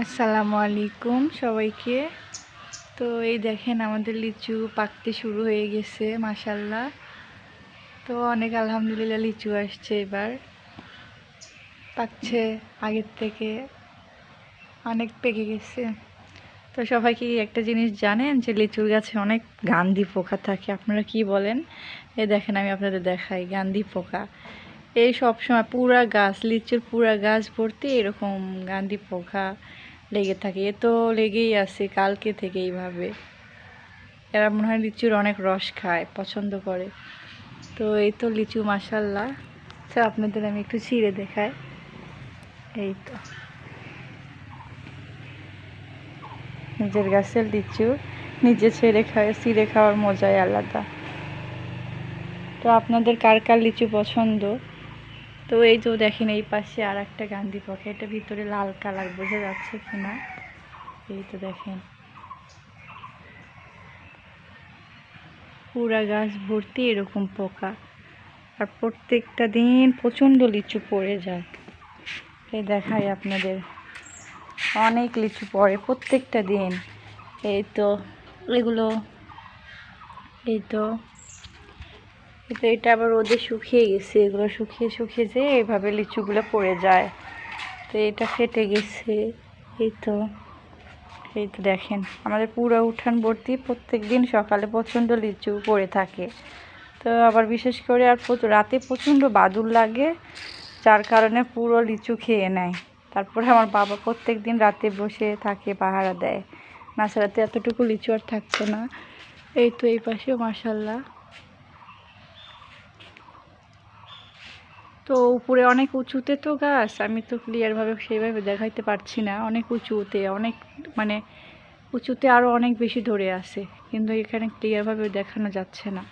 আসসালামু আলাইকুম সবাইকে। তো এই দেখেন আমাদের লিচু পাকতে শুরু হয়ে গেছে মাশাআল্লাহ। তো অনেক আলহামদুলিল্লাহ লিচু আসছে, এবার পাকছে, আগের থেকে অনেক পেকে গেছে। তো সবাই কি একটা জিনিস জানেন যে লিচুর গাছে অনেক গান্ধী পোকা থাকে? আপনারা কি বলেন? এই দেখেন আমি আপনাদের দেখাই গান্ধী পোকা। এই সব সময় পুরা গাছ, লিচুর পুরা গাছ ভর্তি এরকম গান্ধী পোকা লেগে থাকে। এ তো লেগেই আছে কালকে থেকে এইভাবে। এরা মনে হয় লিচুর অনেক রস খায়, পছন্দ করে। তো এই তো লিচু মাশাআল্লাহ। আচ্ছা আপনাদের আমি একটু ছিঁড়ে দেখাই। এই তো নিজের গাছের লিচু নিজে ছিঁড়ে খাওয়ার মজাই আলাদা। তো আপনাদের কার কার লিচু পছন্দ? তো এই তো দেখেন এই পাশে আর একটা গান্ধী পোকা, এটা ভিতরে লাল কালার, বোঝা যাচ্ছে কিনা? এই তো দেখেন পুরা গাছ ভর্তি এরকম পোকা, আর প্রত্যেকটা দিন প্রচণ্ড লিচু পড়ে যায়। এই দেখাই আপনাদের, অনেক লিচু পড়ে প্রত্যেকটা দিন। এই তো এগুলো, এই তো এটা আবার রোদে শুকিয়ে গেছে, এগুলো শুকিয়ে শুকিয়ে যে এইভাবে লিচুগুলো পড়ে যায়। তো এটা ফেটে গেছে। এই তো এই তো দেখেন আমাদের পুরো উঠান ভর্তি প্রত্যেক দিন সকালে প্রচণ্ড লিচু পড়ে থাকে। তো আবার বিশেষ করে আর রাতে প্রচণ্ড বাদুড় লাগে, যার কারণে পুরো লিচু খেয়ে নেয়। তারপরে আমার বাবা প্রত্যেক দিন রাতে বসে থাকে, পাহারা দেয়, না ছাড়াতে এতটুকু লিচু আর থাকছে না। এই তো এই পাশেও মাশাআল্লাহ। তো উপরে অনেক উঁচুতে তো গাছ, আমি তো ক্লিয়ারভাবে সেইভাবে দেখাইতে পারছি না। অনেক উঁচুতে, অনেক মানে উঁচুতে আরও অনেক বেশি ধরে আছে, কিন্তু এখানে ক্লিয়ারভাবে দেখানো যাচ্ছে না।